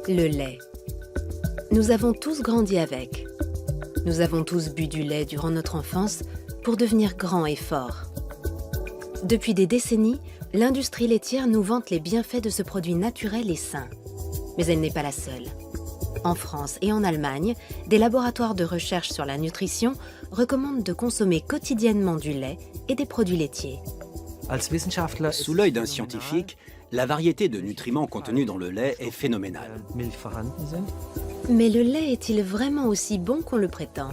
Le lait. Nous avons tous grandi avec. Nous avons tous bu du lait durant notre enfance pour devenir grands et forts. Depuis des décennies, l'industrie laitière nous vante les bienfaits de ce produit naturel et sain. Mais elle n'est pas la seule. En France et en Allemagne, des laboratoires de recherche sur la nutrition recommandent de consommer quotidiennement du lait et des produits laitiers. Sous l'œil d'un scientifique, la variété de nutriments contenus dans le lait est phénoménale. Mais le lait est-il vraiment aussi bon qu'on le prétend?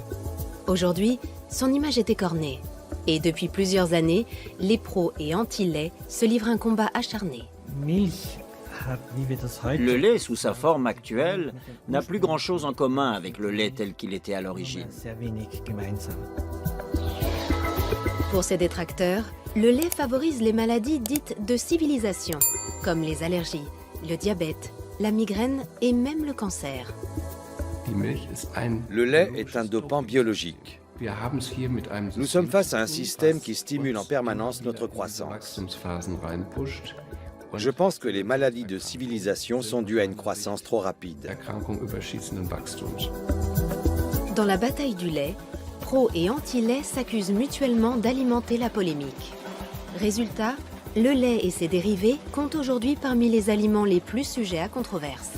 Aujourd'hui, son image est écornée. Et depuis plusieurs années, les pros et anti-lait se livrent un combat acharné. Le lait, sous sa forme actuelle, n'a plus grand-chose en commun avec le lait tel qu'il était à l'origine. Pour ses détracteurs, le lait favorise les maladies dites de civilisation, comme les allergies, le diabète, la migraine et même le cancer. Le lait est un dopant biologique. Nous sommes face à un système qui stimule en permanence notre croissance. Je pense que les maladies de civilisation sont dues à une croissance trop rapide. Dans la bataille du lait, pro et anti-lait s'accusent mutuellement d'alimenter la polémique. Résultat, le lait et ses dérivés comptent aujourd'hui parmi les aliments les plus sujets à controverse.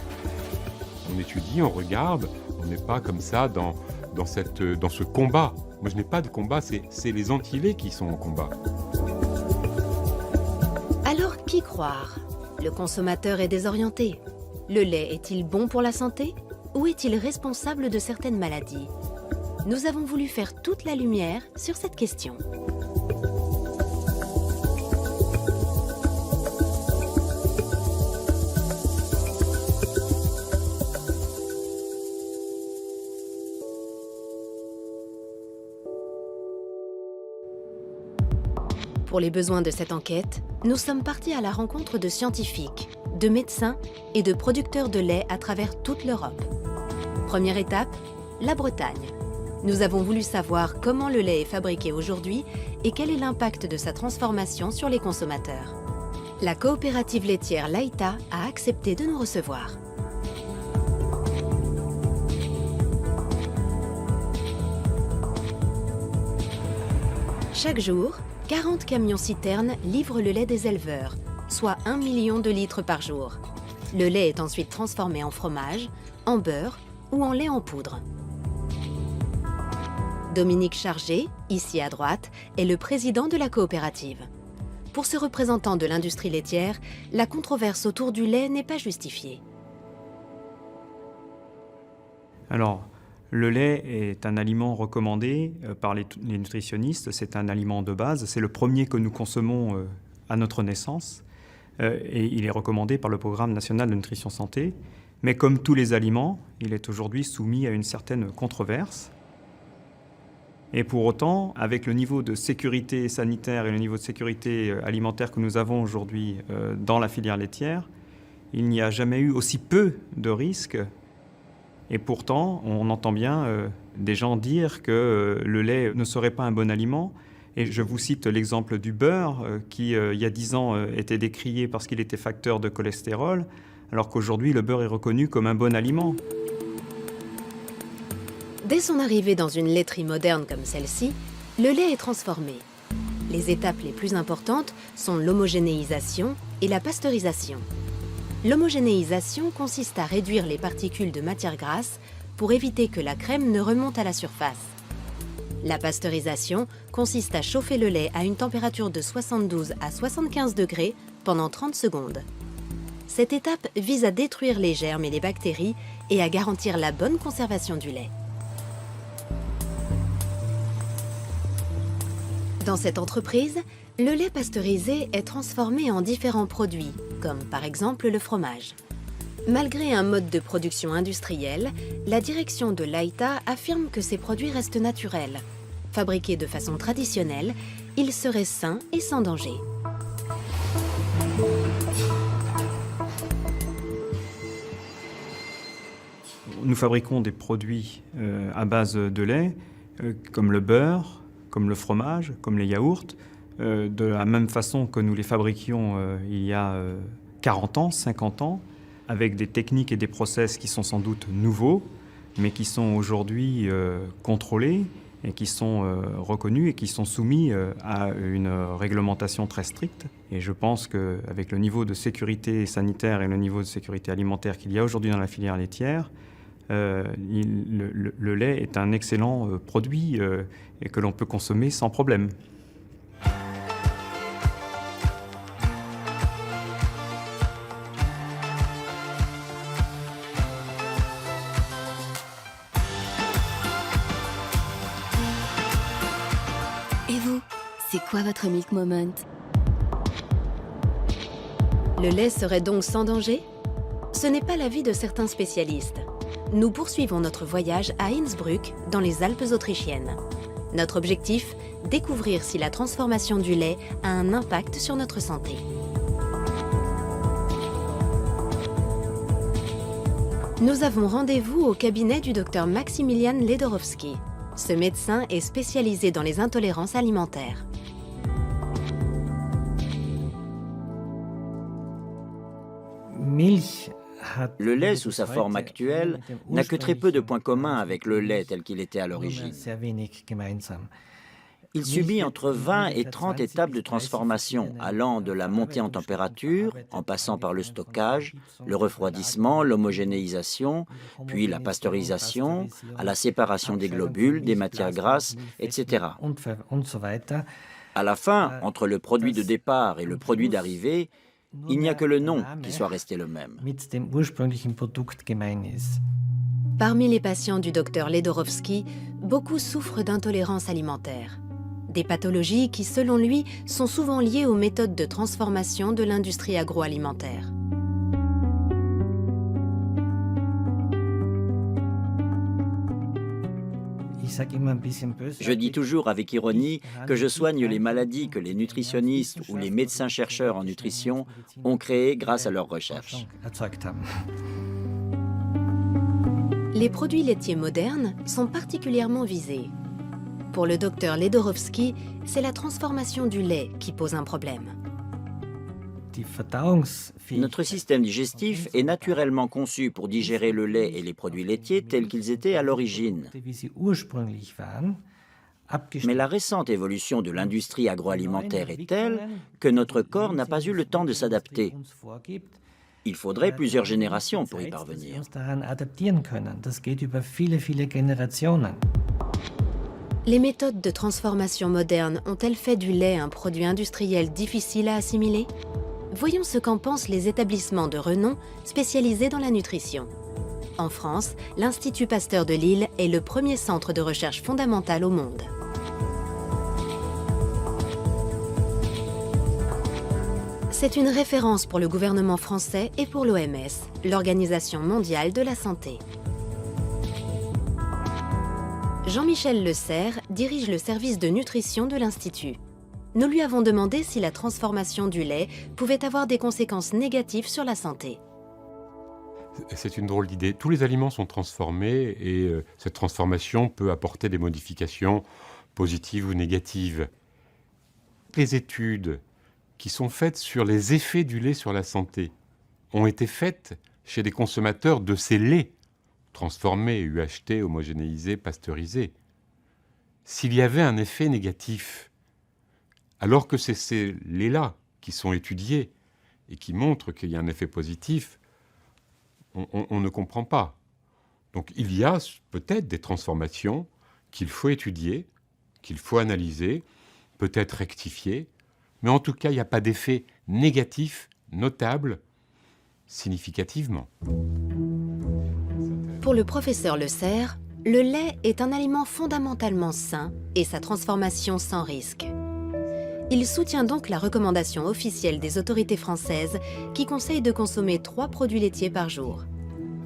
On étudie, on regarde, on n'est pas comme ça dans ce combat. Moi, je n'ai pas de combat, c'est les anti-laits qui sont en combat. Alors, qui croire? Le consommateur est désorienté. Le lait est-il bon pour la santé? Ou est-il responsable de certaines maladies? Nous avons voulu faire toute la lumière sur cette question. Pour les besoins de cette enquête, nous sommes partis à la rencontre de scientifiques, de médecins et de producteurs de lait à travers toute l'Europe. Première étape, la Bretagne. Nous avons voulu savoir comment le lait est fabriqué aujourd'hui et quel est l'impact de sa transformation sur les consommateurs. La coopérative laitière Laïta a accepté de nous recevoir. Chaque jour, 40 camions-citernes livrent le lait des éleveurs, soit 1 million de litres par jour. Le lait est ensuite transformé en fromage, en beurre ou en lait en poudre. Dominique Chargé, ici à droite, est le président de la coopérative. Pour ce représentant de l'industrie laitière, la controverse autour du lait n'est pas justifiée. Alors, le lait est un aliment recommandé par les nutritionnistes, c'est un aliment de base, c'est le premier que nous consommons à notre naissance et il est recommandé par le Programme national de nutrition santé. Mais comme tous les aliments, il est aujourd'hui soumis à une certaine controverse. Et pour autant, avec le niveau de sécurité sanitaire et le niveau de sécurité alimentaire que nous avons aujourd'hui dans la filière laitière, il n'y a jamais eu aussi peu de risques. Et pourtant, on entend bien des gens dire que le lait ne serait pas un bon aliment. Et je vous cite l'exemple du beurre qui, il y a 10 ans, était décrié parce qu'il était facteur de cholestérol, alors qu'aujourd'hui, le beurre est reconnu comme un bon aliment. Dès son arrivée dans une laiterie moderne comme celle-ci, le lait est transformé. Les étapes les plus importantes sont l'homogénéisation et la pasteurisation. L'homogénéisation consiste à réduire les particules de matière grasse pour éviter que la crème ne remonte à la surface. La pasteurisation consiste à chauffer le lait à une température de 72 à 75 degrés pendant 30 secondes. Cette étape vise à détruire les germes et les bactéries et à garantir la bonne conservation du lait. Dans cette entreprise, le lait pasteurisé est transformé en différents produits, comme par exemple le fromage. Malgré un mode de production industriel, la direction de Laïta affirme que ces produits restent naturels. Fabriqués de façon traditionnelle, ils seraient sains et sans danger. Nous fabriquons des produits à base de lait, comme le beurre, comme le fromage, comme les yaourts, de la même façon que nous les fabriquions il y a 40 ans, 50 ans. avec des techniques et des process qui sont sans doute nouveaux, mais qui sont aujourd'hui contrôlés et qui sont reconnus et qui sont soumis à une réglementation très stricte. Et je pense qu'avec le niveau de sécurité sanitaire et le niveau de sécurité alimentaire qu'il y a aujourd'hui dans la filière laitière, le lait est un excellent produit et que l'on peut consommer sans problème. Et vous, c'est quoi votre milk moment? Le lait serait donc sans danger? Ce n'est pas l'avis de certains spécialistes. Nous poursuivons notre voyage à Innsbruck, dans les Alpes autrichiennes. Notre objectif, découvrir si la transformation du lait a un impact sur notre santé. Nous avons rendez-vous au cabinet du docteur Maximilian Ledorowski. Ce médecin est spécialisé dans les intolérances alimentaires. Le lait, sous sa forme actuelle, n'a que très peu de points communs avec le lait tel qu'il était à l'origine. Il subit entre 20 et 30 étapes de transformation, allant de la montée en température, en passant par le stockage, le refroidissement, l'homogénéisation, puis la pasteurisation, à la séparation des globules, des matières grasses, etc. À la fin, entre le produit de départ et le produit d'arrivée, il n'y a que le nom qui soit resté le même. Parmi les patients du docteur Ledorowski, beaucoup souffrent d'intolérance alimentaire. Des pathologies qui, selon lui, sont souvent liées aux méthodes de transformation de l'industrie agroalimentaire. Je dis toujours avec ironie que je soigne les maladies que les nutritionnistes ou les médecins-chercheurs en nutrition ont créées grâce à leurs recherches. Les produits laitiers modernes sont particulièrement visés. Pour le docteur Ledorowski, c'est la transformation du lait qui pose un problème. Notre système digestif est naturellement conçu pour digérer le lait et les produits laitiers tels qu'ils étaient à l'origine. Mais la récente évolution de l'industrie agroalimentaire est telle que notre corps n'a pas eu le temps de s'adapter. Il faudrait plusieurs générations pour y parvenir. Les méthodes de transformation modernes ont-elles fait du lait un produit industriel difficile à assimiler? Voyons ce qu'en pensent les établissements de renom spécialisés dans la nutrition. En France, l'Institut Pasteur de Lille est le premier centre de recherche fondamentale au monde. C'est une référence pour le gouvernement français et pour l'OMS, l'Organisation mondiale de la santé. Jean-Michel Le Serre dirige le service de nutrition de l'Institut. Nous lui avons demandé si la transformation du lait pouvait avoir des conséquences négatives sur la santé. C'est une drôle d'idée. Tous les aliments sont transformés et cette transformation peut apporter des modifications positives ou négatives. Les études qui sont faites sur les effets du lait sur la santé ont été faites chez des consommateurs de ces laits transformés, UHT, homogénéisés, pasteurisés. S'il y avait un effet négatif, alors que c'est ces laits-là qui sont étudiés et qui montrent qu'il y a un effet positif, on ne comprend pas. Donc il y a peut-être des transformations qu'il faut étudier, qu'il faut analyser, peut-être rectifier, mais en tout cas, il n'y a pas d'effet négatif notable significativement. Pour le professeur Le Serre, le lait est un aliment fondamentalement sain et sa transformation sans risque. Il soutient donc la recommandation officielle des autorités françaises qui conseillent de consommer 3 produits laitiers par jour.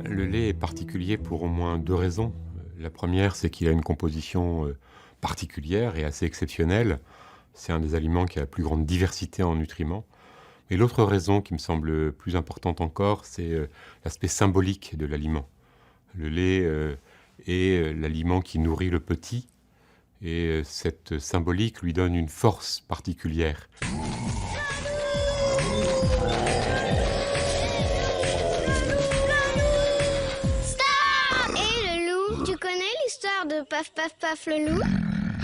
Le lait est particulier pour au moins 2 raisons. La première, c'est qu'il a une composition particulière et assez exceptionnelle. C'est un des aliments qui a la plus grande diversité en nutriments. Et l'autre raison qui me semble plus importante encore, c'est l'aspect symbolique de l'aliment. Le lait est l'aliment qui nourrit le petit. Et cette symbolique lui donne une force particulière. de Paf Paf Paf le loup?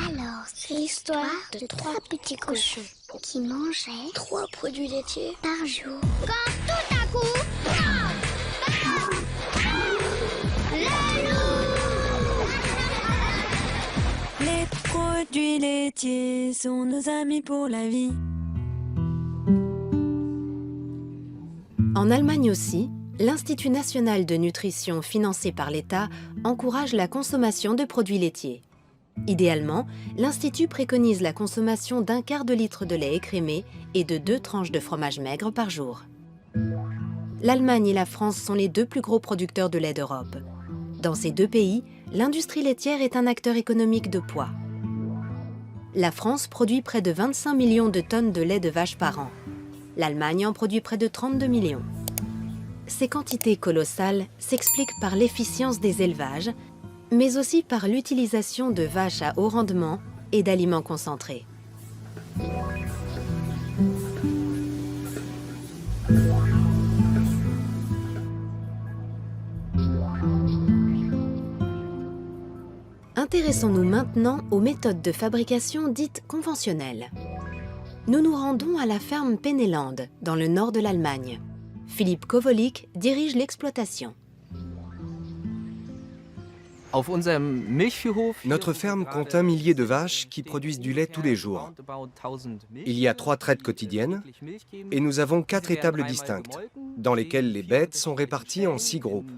Alors, c'est l'histoire de 3 petits cochons qui mangeaient 3 produits laitiers par jour. Quand tout à coup, le loup! Les produits laitiers sont nos amis pour la vie. En Allemagne aussi, l'Institut national de nutrition financé par l'État encourage la consommation de produits laitiers. Idéalement, l'Institut préconise la consommation d'1/4 de litre de lait écrémé et de 2 tranches de fromage maigre par jour. L'Allemagne et la France sont les 2 plus gros producteurs de lait d'Europe. Dans ces 2 pays, l'industrie laitière est un acteur économique de poids. La France produit près de 25 millions de tonnes de lait de vache par an. L'Allemagne en produit près de 32 millions. Ces quantités colossales s'expliquent par l'efficience des élevages, mais aussi par l'utilisation de vaches à haut rendement et d'aliments concentrés. Intéressons-nous maintenant aux méthodes de fabrication dites conventionnelles. Nous nous rendons à la ferme Penneland, dans le nord de l'Allemagne. Philippe Kowolik dirige l'exploitation. Notre ferme compte 1 millier de vaches qui produisent du lait tous les jours. Il y a 3 traites quotidiennes et nous avons 4 étables distinctes, dans lesquelles les bêtes sont réparties en 6 groupes.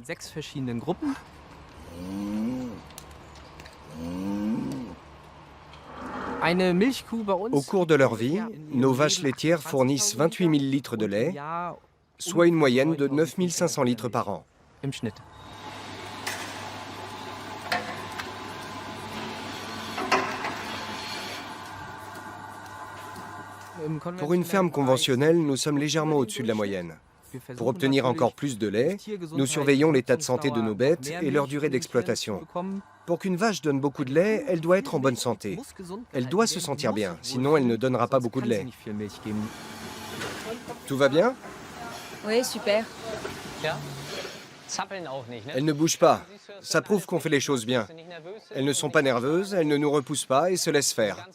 Au cours de leur vie, nos vaches laitières fournissent 28 000 litres de lait, soit une moyenne de 9 500 litres par an. Pour une ferme conventionnelle, nous sommes légèrement au-dessus de la moyenne. Pour obtenir encore plus de lait, nous surveillons l'état de santé de nos bêtes et leur durée d'exploitation. Pour qu'une vache donne beaucoup de lait, elle doit être en bonne santé. Elle doit se sentir bien, sinon elle ne donnera pas beaucoup de lait. Tout va bien? Oui, super. Elles ne bougent pas. Ça prouve qu'on fait les choses bien. Elles ne sont pas nerveuses, elles ne nous repoussent pas et se laissent faire.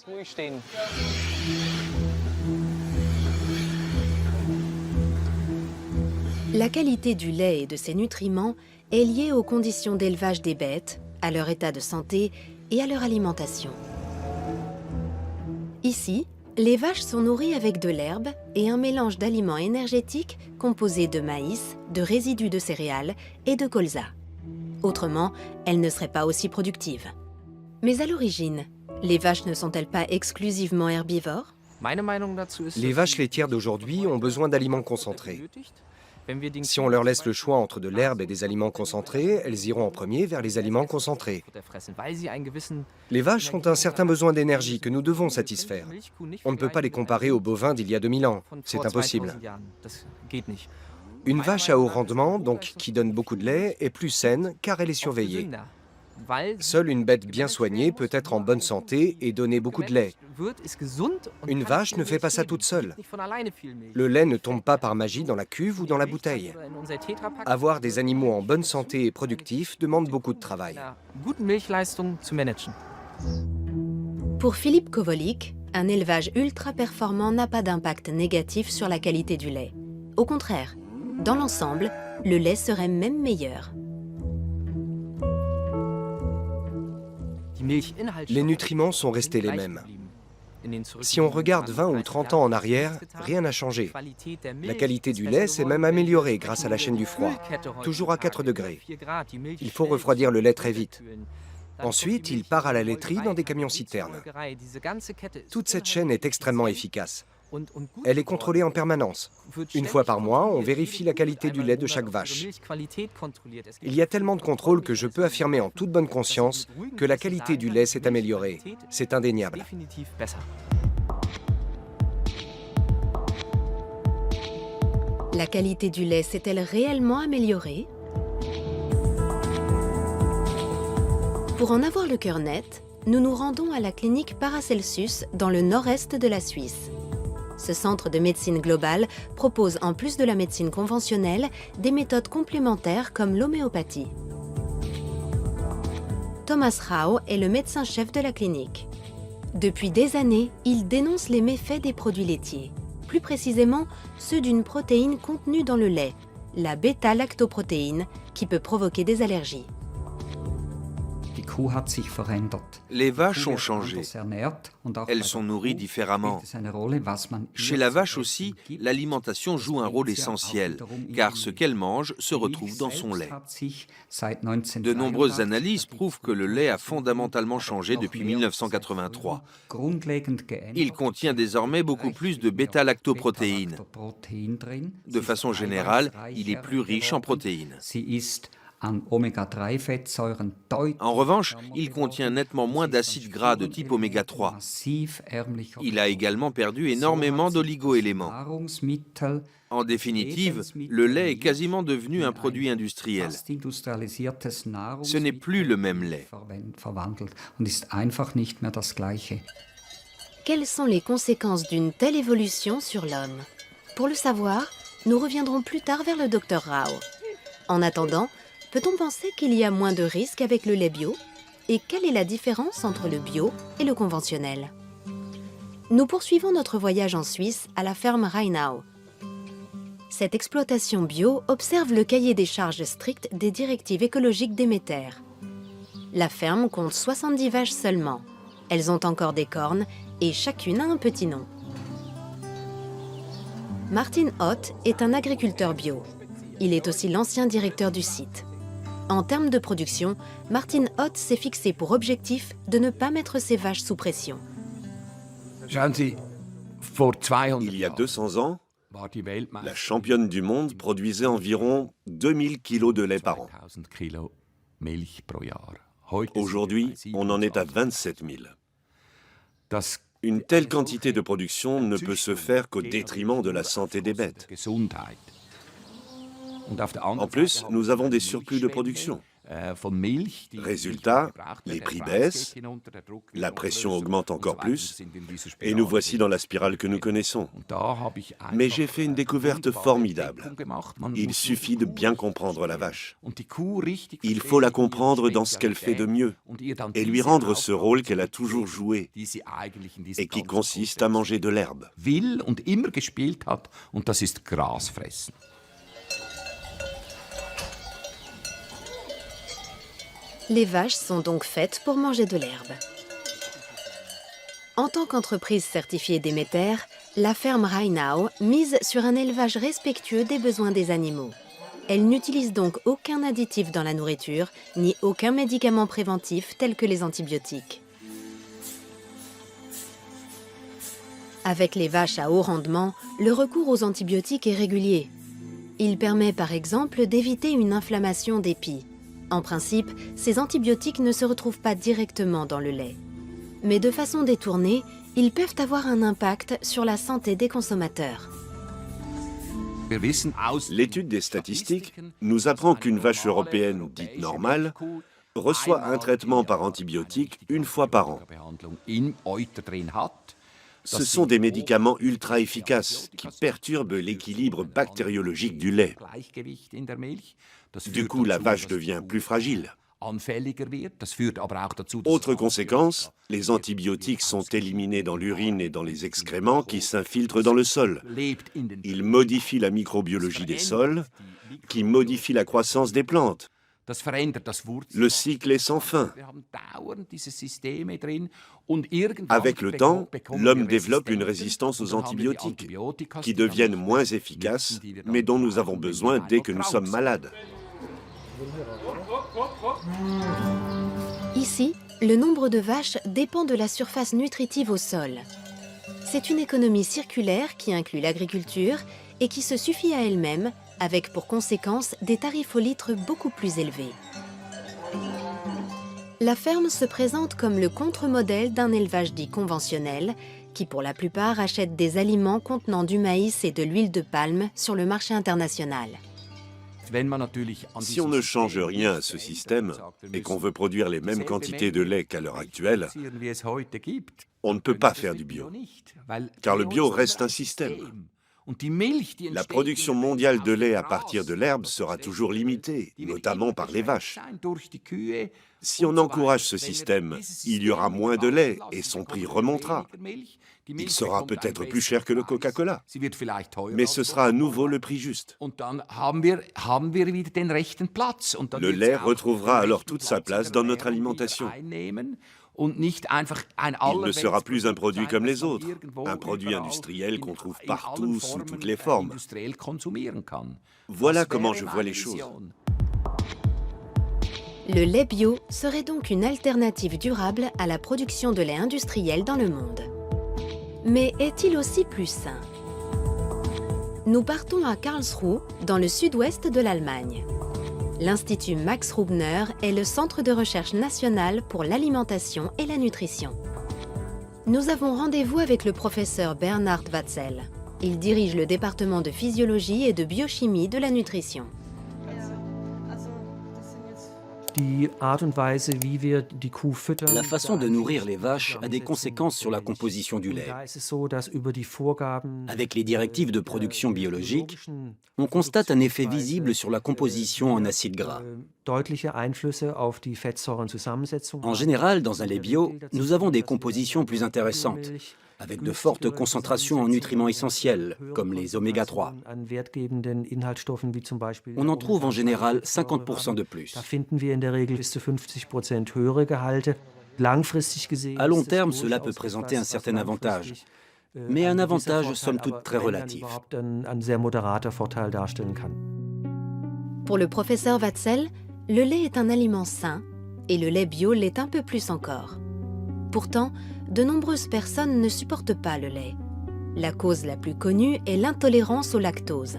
La qualité du lait et de ses nutriments est liée aux conditions d'élevage des bêtes, à leur état de santé et à leur alimentation. Ici, les vaches sont nourries avec de l'herbe et un mélange d'aliments énergétiques composés de maïs, de résidus de céréales et de colza. Autrement, elles ne seraient pas aussi productives. Mais à l'origine, les vaches ne sont-elles pas exclusivement herbivores? Les vaches laitières d'aujourd'hui ont besoin d'aliments concentrés. Si on leur laisse le choix entre de l'herbe et des aliments concentrés, elles iront en premier vers les aliments concentrés. Les vaches ont un certain besoin d'énergie que nous devons satisfaire. On ne peut pas les comparer aux bovins d'il y a 2000 ans. C'est impossible. Une vache à haut rendement, donc qui donne beaucoup de lait, est plus saine car elle est surveillée. Seule une bête bien soignée peut être en bonne santé et donner beaucoup de lait. Une vache ne fait pas ça toute seule. Le lait ne tombe pas par magie dans la cuve ou dans la bouteille. Avoir des animaux en bonne santé et productifs demande beaucoup de travail. Pour Philippe Kowolik, un élevage ultra performant n'a pas d'impact négatif sur la qualité du lait. Au contraire, dans l'ensemble, le lait serait même meilleur. Les nutriments sont restés les mêmes. Si on regarde 20 ou 30 ans en arrière, rien n'a changé. La qualité du lait s'est même améliorée grâce à la chaîne du froid, toujours à 4 degrés. Il faut refroidir le lait très vite. Ensuite, il part à la laiterie dans des camions-citernes. Toute cette chaîne est extrêmement efficace. Elle est contrôlée en permanence. Une fois par mois, on vérifie la qualité du lait de chaque vache. Il y a tellement de contrôle que je peux affirmer en toute bonne conscience que la qualité du lait s'est améliorée. C'est indéniable. La qualité du lait s'est-elle réellement améliorée? Pour en avoir le cœur net, nous nous rendons à la clinique Paracelsus dans le nord-est de la Suisse. Ce centre de médecine globale propose, en plus de la médecine conventionnelle, des méthodes complémentaires comme l'homéopathie. Thomas Rau est le médecin-chef de la clinique. Depuis des années, il dénonce les méfaits des produits laitiers, plus précisément ceux d'une protéine contenue dans le lait, la bêta-lactoprotéine, qui peut provoquer des allergies. Les vaches ont changé. Elles sont nourries différemment. Chez la vache aussi, l'alimentation joue un rôle essentiel, car ce qu'elle mange se retrouve dans son lait. De nombreuses analyses prouvent que le lait a fondamentalement changé depuis 1983. Il contient désormais beaucoup plus de bêta-lactoprotéines. De façon générale, il est plus riche en protéines. En revanche, il contient nettement moins d'acides gras de type oméga 3. Il a également perdu énormément d'oligo-éléments. En définitive, le lait est quasiment devenu un produit industriel. Ce n'est plus le même lait. Quelles sont les conséquences d'une telle évolution sur l'homme? Pour le savoir, nous reviendrons plus tard vers le Dr Rau. En attendant, peut-on penser qu'il y a moins de risques avec le lait bio? Et quelle est la différence entre le bio et le conventionnel? Nous poursuivons notre voyage en Suisse à la ferme Rheinau. Cette exploitation bio observe le cahier des charges strict des directives écologiques Déméter. La ferme compte 70 vaches seulement. Elles ont encore des cornes et chacune a un petit nom. Martin Ott est un agriculteur bio. Il est aussi l'ancien directeur du site. En termes de production, Martin Ott s'est fixé pour objectif de ne pas mettre ses vaches sous pression. Il y a 200 ans, la championne du monde produisait environ 2000 kilos de lait par an. Aujourd'hui, on en est à 27 000. Une telle quantité de production ne peut se faire qu'au détriment de la santé des bêtes. En plus, nous avons des surplus de production. Résultat, les prix baissent, la pression augmente encore plus, et nous voici dans la spirale que nous connaissons. Mais j'ai fait une découverte formidable. Il suffit de bien comprendre la vache. Il faut la comprendre dans ce qu'elle fait de mieux, et lui rendre ce rôle qu'elle a toujours joué, et qui consiste à manger de l'herbe. Les vaches sont donc faites pour manger de l'herbe. En tant qu'entreprise certifiée Déméter, la ferme Rheinau mise sur un élevage respectueux des besoins des animaux. Elle n'utilise donc aucun additif dans la nourriture, ni aucun médicament préventif tel que les antibiotiques. Avec les vaches à haut rendement, le recours aux antibiotiques est régulier. Il permet par exemple d'éviter une inflammation des pies. En principe, ces antibiotiques ne se retrouvent pas directement dans le lait. Mais de façon détournée, ils peuvent avoir un impact sur la santé des consommateurs. L'étude des statistiques nous apprend qu'une vache européenne dite normale reçoit un traitement par antibiotique une fois par an. Ce sont des médicaments ultra efficaces qui perturbent l'équilibre bactériologique du lait. Du coup, la vache devient plus fragile. Autre conséquence, les antibiotiques sont éliminés dans l'urine et dans les excréments qui s'infiltrent dans le sol. Ils modifient la microbiologie des sols, qui modifie la croissance des plantes. Le cycle est sans fin. Avec le temps, l'homme développe une résistance aux antibiotiques, qui deviennent moins efficaces, mais dont nous avons besoin dès que nous sommes malades. Ici, le nombre de vaches dépend de la surface nutritive au sol. C'est une économie circulaire qui inclut l'agriculture et qui se suffit à elle-même, avec pour conséquence des tarifs au litre beaucoup plus élevés. La ferme se présente comme le contre-modèle d'un élevage dit conventionnel, qui pour la plupart achète des aliments contenant du maïs et de l'huile de palme sur le marché international. Si on ne change rien à ce système et qu'on veut produire les mêmes quantités de lait qu'à l'heure actuelle, on ne peut pas faire du bio, car le bio reste un système. La production mondiale de lait à partir de l'herbe sera toujours limitée, notamment par les vaches. Si on encourage ce système, il y aura moins de lait et son prix remontera. Il sera peut-être plus cher que le Coca-Cola, mais ce sera à nouveau le prix juste. Le lait retrouvera alors toute sa place dans notre alimentation. Il ne sera plus un produit comme les autres, un produit industriel qu'on trouve partout, sous toutes les formes. Voilà comment je vois les choses. Le lait bio serait donc une alternative durable à la production de lait industriel dans le monde. Mais est-il aussi plus sain? Nous partons à Karlsruhe, dans le sud-ouest de l'Allemagne. L'Institut Max Rubner est le centre de recherche national pour l'alimentation et la nutrition. Nous avons rendez-vous avec le professeur Bernhard Watzel. Il dirige le département de physiologie et de biochimie de la nutrition. La façon de nourrir les vaches a des conséquences sur la composition du lait. Avec les directives de production biologique, on constate un effet visible sur la composition en acides gras. En général, dans un lait bio, nous avons des compositions plus intéressantes, avec de fortes concentrations en nutriments essentiels, comme les oméga 3. On en trouve en général 50% de plus. À long terme, cela peut présenter un certain avantage, mais un avantage somme toute très relatif. Pour le professeur Watzel, le lait est un aliment sain et le lait bio l'est un peu plus encore. Pourtant, de nombreuses personnes ne supportent pas le lait. La cause la plus connue est l'intolérance au lactose.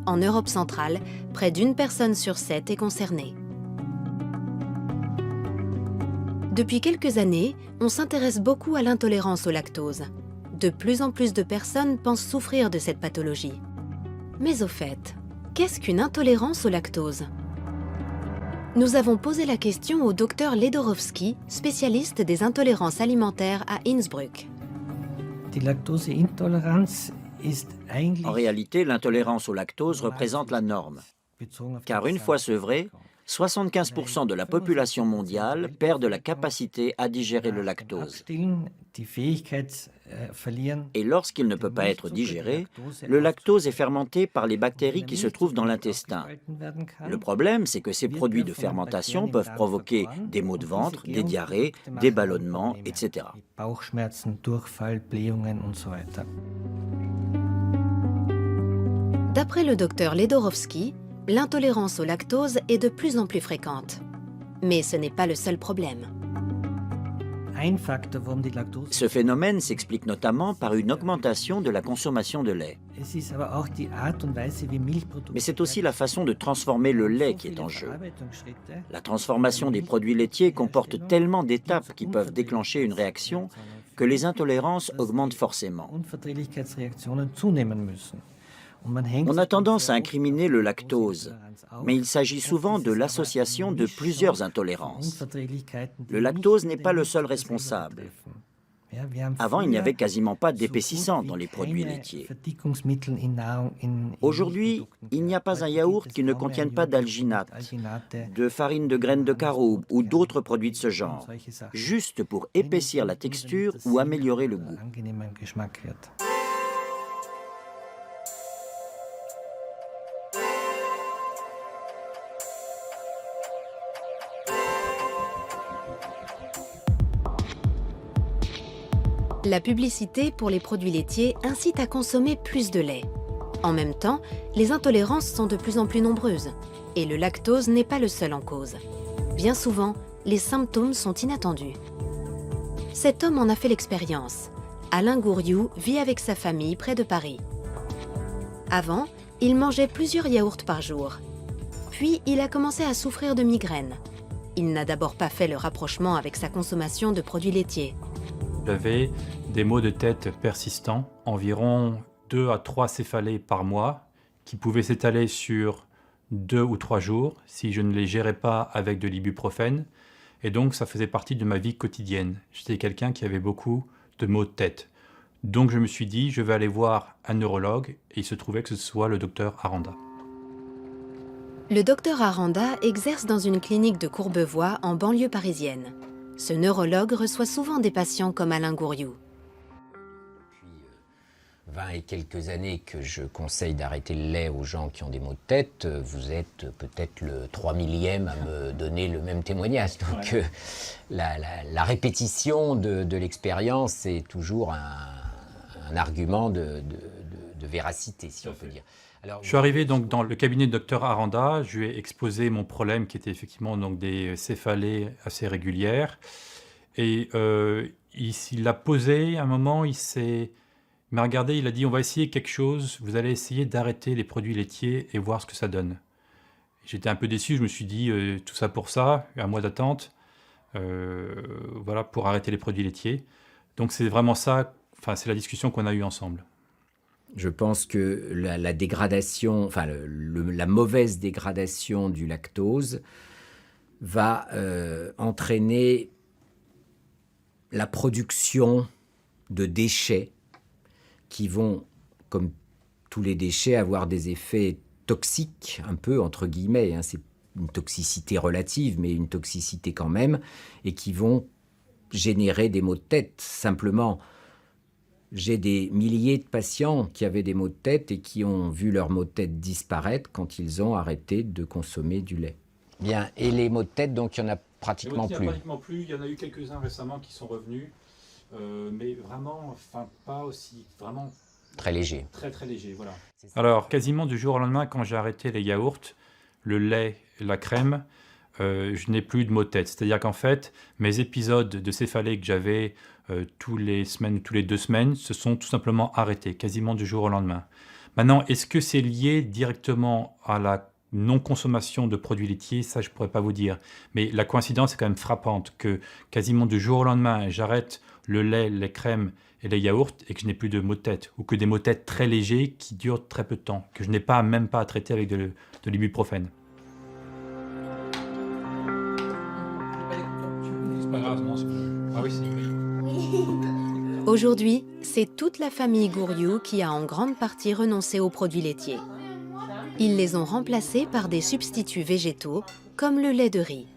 En Europe centrale, près d'1 personne sur 7 est concernée. Depuis quelques années, on s'intéresse beaucoup à l'intolérance au lactose. De plus en plus de personnes pensent souffrir de cette pathologie. Mais au fait, qu'est-ce qu'une intolérance au lactose ? Nous avons posé la question au docteur Ledorowski, spécialiste des intolérances alimentaires à Innsbruck. En réalité, l'intolérance au lactose représente la norme. Car une fois sevré, 75% de la population mondiale perd de la capacité à digérer le lactose. Et lorsqu'il ne peut pas être digéré, le lactose est fermenté par les bactéries qui se trouvent dans l'intestin. Le problème, c'est que ces produits de fermentation peuvent provoquer des maux de ventre, des diarrhées, des ballonnements, etc. D'après le docteur Ledorowski, l'intolérance au lactose est de plus en plus fréquente. Mais ce n'est pas le seul problème. Ce phénomène s'explique notamment par une augmentation de la consommation de lait. Mais c'est aussi la façon de transformer le lait qui est en jeu. La transformation des produits laitiers comporte tellement d'étapes qui peuvent déclencher une réaction que les intolérances augmentent forcément. On a tendance à incriminer le lactose, mais il s'agit souvent de l'association de plusieurs intolérances. Le lactose n'est pas le seul responsable. Avant, il n'y avait quasiment pas d'épaississant dans les produits laitiers. Aujourd'hui, il n'y a pas un yaourt qui ne contienne pas d'alginate, de farine de graines de caroube ou d'autres produits de ce genre, juste pour épaissir la texture ou améliorer le goût. La publicité pour les produits laitiers incite à consommer plus de lait. En même temps, les intolérances sont de plus en plus nombreuses. Et le lactose n'est pas le seul en cause. Bien souvent, les symptômes sont inattendus. Cet homme en a fait l'expérience. Alain Gouriou vit avec sa famille près de Paris. Avant, il mangeait plusieurs yaourts par jour. Puis, il a commencé à souffrir de migraines. Il n'a d'abord pas fait le rapprochement avec sa consommation de produits laitiers. J'avais des maux de tête persistants, environ 2 à 3 céphalées par mois, qui pouvaient s'étaler sur 2 ou 3 jours si je ne les gérais pas avec de l'ibuprofène. Et donc, ça faisait partie de ma vie quotidienne. J'étais quelqu'un qui avait beaucoup de maux de tête. Donc je me suis dit, je vais aller voir un neurologue, et il se trouvait que ce soit le docteur Aranda. Le docteur Aranda exerce dans une clinique de Courbevoie en banlieue parisienne. Ce neurologue reçoit souvent des patients comme Alain Gouriou. 20 et quelques années que je conseille d'arrêter le lait aux gens qui ont des maux de tête, vous êtes peut-être le 3 millième à me donner le même témoignage. Donc la répétition de l'expérience est toujours un argument de véracité, si on peut dire. Alors, je suis arrivé donc dans le cabinet du docteur Aranda, je lui ai exposé mon problème qui était effectivement donc des céphalées assez régulières. Et il l'a posé à un moment, il m'a regardé, il a dit on va essayer quelque chose, vous allez essayer d'arrêter les produits laitiers et voir ce que ça donne. J'étais un peu déçu, je me suis dit tout ça pour ça, un mois d'attente, voilà, pour arrêter les produits laitiers. Donc c'est vraiment ça, enfin c'est la discussion qu'on a eue ensemble. Je pense que la dégradation, enfin la mauvaise dégradation du lactose va entraîner la production de déchets qui vont, comme tous les déchets, avoir des effets toxiques, un peu entre guillemets, hein, c'est une toxicité relative, mais une toxicité quand même, et qui vont générer des maux de tête. Simplement, j'ai des milliers de patients qui avaient des maux de tête et qui ont vu leurs maux de tête disparaître quand ils ont arrêté de consommer du lait. Bien, et les maux de tête, donc il n'y en a pratiquement plus. Il y en a eu quelques-uns récemment qui sont revenus, mais vraiment, enfin pas aussi, vraiment... Très léger. Très très léger, voilà. Alors, quasiment du jour au lendemain, quand j'ai arrêté les yaourts, le lait, la crème, je n'ai plus de maux de tête. C'est-à-dire qu'en fait, mes épisodes de céphalée que j'avais tous les semaines ou tous les 2 semaines se sont tout simplement arrêtés, quasiment du jour au lendemain. Maintenant, est-ce que c'est lié directement à la non-consommation de produits laitiers? Ça, je ne pourrais pas vous dire. Mais la coïncidence est quand même frappante que quasiment du jour au lendemain, j'arrête le lait, les crèmes et les yaourts et que je n'ai plus de maux de tête. Ou que des maux de tête très légers qui durent très peu de temps, que je n'ai même pas à traiter avec de l'ibuprofène. C'est pas grave, non, c'est pas... Ah oui, c'est vrai. Aujourd'hui, c'est toute la famille Gouriou qui a en grande partie renoncé aux produits laitiers. Ils les ont remplacés par des substituts végétaux, comme le lait de riz.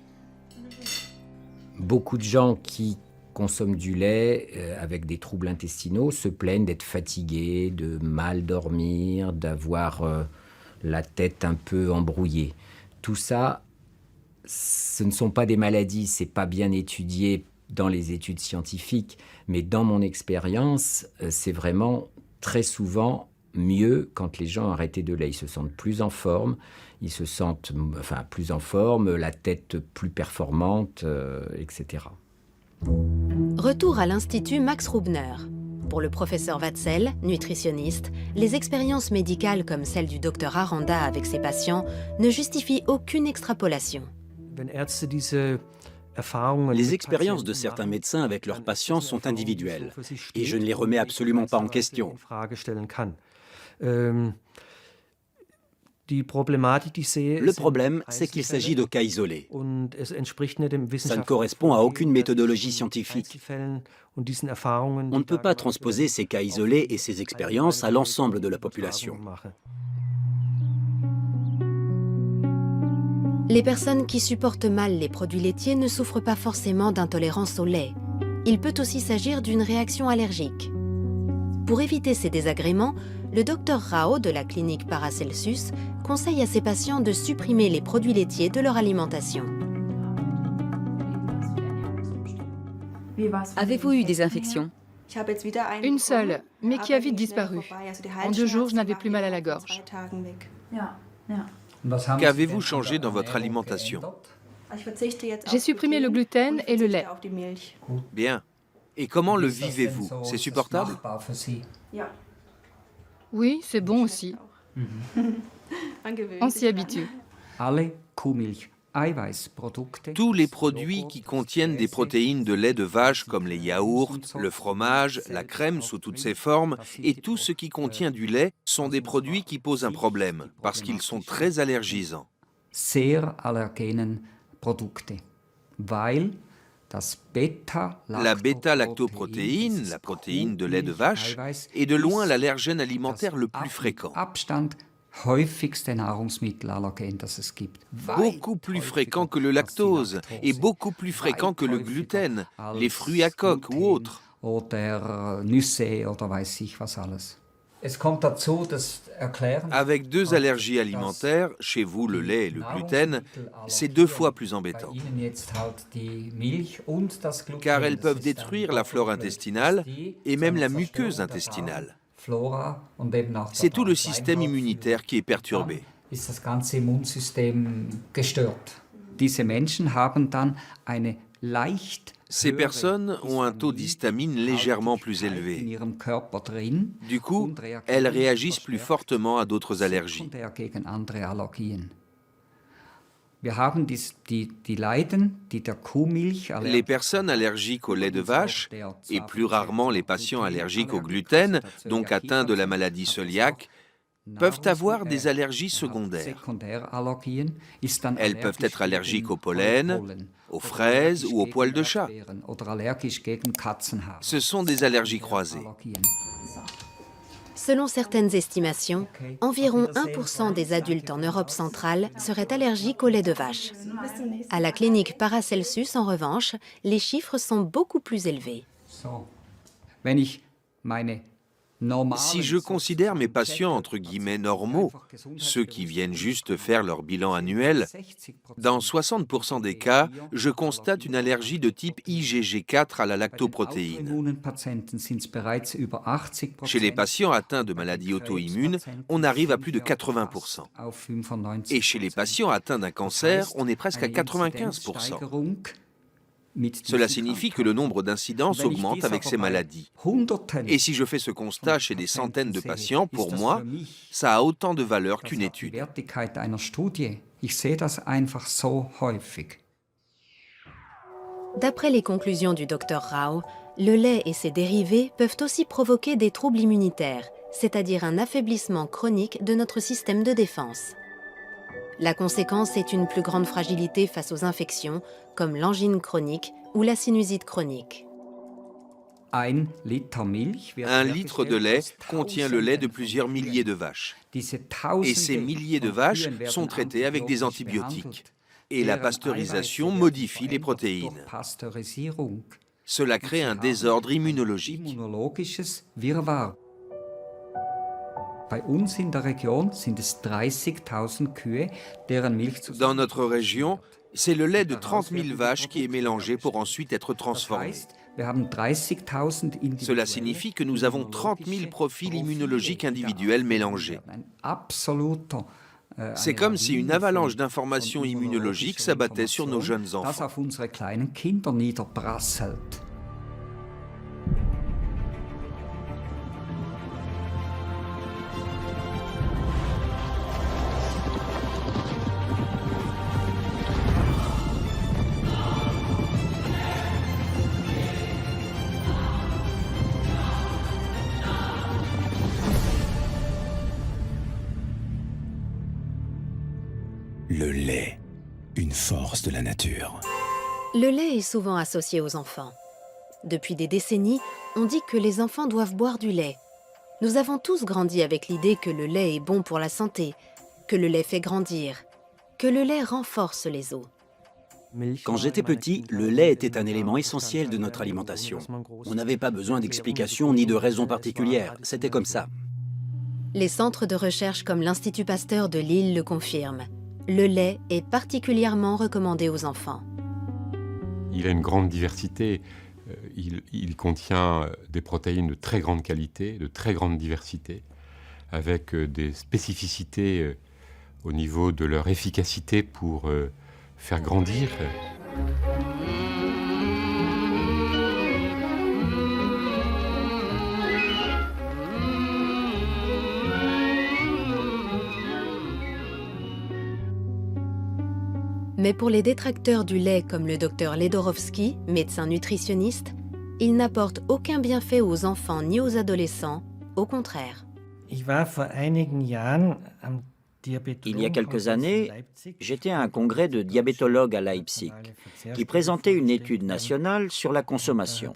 Beaucoup de gens qui consomment du lait avec des troubles intestinaux se plaignent d'être fatigués, de mal dormir, d'avoir la tête un peu embrouillée. Tout ça, ce ne sont pas des maladies, c'est pas bien étudié dans les études scientifiques, mais dans mon expérience, c'est vraiment très souvent mieux quand les gens ont arrêté de lait. Ils se sentent plus en forme, plus en forme, la tête plus performante, etc. Retour à l'Institut Max Rubner. Pour le professeur Watzel, nutritionniste, les expériences médicales comme celle du docteur Aranda avec ses patients ne justifient aucune extrapolation. Les expériences de certains médecins avec leurs patients sont individuelles et je ne les remets absolument pas en question. Le problème, c'est qu'il s'agit de cas isolés. Ça ne correspond à aucune méthodologie scientifique. On ne peut pas transposer ces cas isolés et ces expériences à l'ensemble de la population. Les personnes qui supportent mal les produits laitiers ne souffrent pas forcément d'intolérance au lait. Il peut aussi s'agir d'une réaction allergique. Pour éviter ces désagréments, le docteur Rao de la clinique Paracelsus conseille à ses patients de supprimer les produits laitiers de leur alimentation. Avez-vous eu des infections? Une seule, mais qui a vite disparu. En 2 jours, je n'avais plus mal à la gorge. Qu'avez-vous changé dans votre alimentation? J'ai supprimé le gluten et le lait. Bien. Et comment le vivez-vous? C'est supportable? Oui, c'est bon aussi. On s'y habitue. Tous les produits qui contiennent des protéines de lait de vache comme les yaourts, le fromage, la crème sous toutes ses formes et tout ce qui contient du lait sont des produits qui posent un problème parce qu'ils sont très allergisants. La bêta-lactoprotéine, la protéine de lait de vache, est de loin l'allergène alimentaire le plus fréquent. Beaucoup plus fréquent que le lactose et beaucoup plus fréquent que le gluten, les fruits à coque ou autres. Avec 2 allergies alimentaires, chez vous le lait et le gluten, c'est 2 fois plus embêtant. Car elles peuvent détruire la flore intestinale et même la muqueuse intestinale. C'est tout le système immunitaire qui est perturbé. Ces personnes ont un taux d'histamine légèrement plus élevé. Du coup, elles réagissent plus fortement à d'autres allergies. Les personnes allergiques au lait de vache, et plus rarement les patients allergiques au gluten, donc atteints de la maladie cœliaque, peuvent avoir des allergies secondaires. Elles peuvent être allergiques au pollen, aux fraises ou aux poils de chat. Ce sont des allergies croisées. Selon certaines estimations, environ 1% des adultes en Europe centrale seraient allergiques au lait de vache. À la clinique Paracelsus, en revanche, les chiffres sont beaucoup plus élevés. Si je considère mes patients entre guillemets normaux, ceux qui viennent juste faire leur bilan annuel, dans 60% des cas, je constate une allergie de type IgG4 à la lactoprotéine. Chez les patients atteints de maladies auto-immunes, on arrive à plus de 80%. Et chez les patients atteints d'un cancer, on est presque à 95%. Cela signifie que le nombre d'incidences augmente avec ces maladies. Et si je fais ce constat chez des centaines de patients, pour moi, ça a autant de valeur qu'une étude. D'après les conclusions du Dr Rao, le lait et ses dérivés peuvent aussi provoquer des troubles immunitaires, c'est-à-dire un affaiblissement chronique de notre système de défense. La conséquence est une plus grande fragilité face aux infections, comme l'angine chronique ou la sinusite chronique. 1 litre de lait contient le lait de plusieurs milliers de vaches. Et ces milliers de vaches sont traitées avec des antibiotiques. Et la pasteurisation modifie les protéines. Cela crée un désordre immunologique. Dans notre région, c'est le lait de 30 000 vaches qui est mélangé pour ensuite être transformé. Cela signifie que nous avons 30 000 profils immunologiques individuels mélangés. C'est comme si une avalanche d'informations immunologiques s'abattait sur nos jeunes enfants. Le lait, une force de la nature. Le lait est souvent associé aux enfants. Depuis des décennies, on dit que les enfants doivent boire du lait. Nous avons tous grandi avec l'idée que le lait est bon pour la santé, que le lait fait grandir, que le lait renforce les os. Quand j'étais petit, le lait était un élément essentiel de notre alimentation. On n'avait pas besoin d'explications ni de raisons particulières, c'était comme ça. Les centres de recherche comme l'Institut Pasteur de Lille le confirment. Le lait est particulièrement recommandé aux enfants. Il a une grande diversité. Il contient des protéines de très grande qualité, de très grande diversité, avec des spécificités au niveau de leur efficacité pour faire grandir. Mais pour les détracteurs du lait comme le docteur Ledorowski, médecin nutritionniste, il n'apporte aucun bienfait aux enfants ni aux adolescents, au contraire. Il y a quelques années, j'étais à un congrès de diabétologues à Leipzig qui présentait une étude nationale sur la consommation.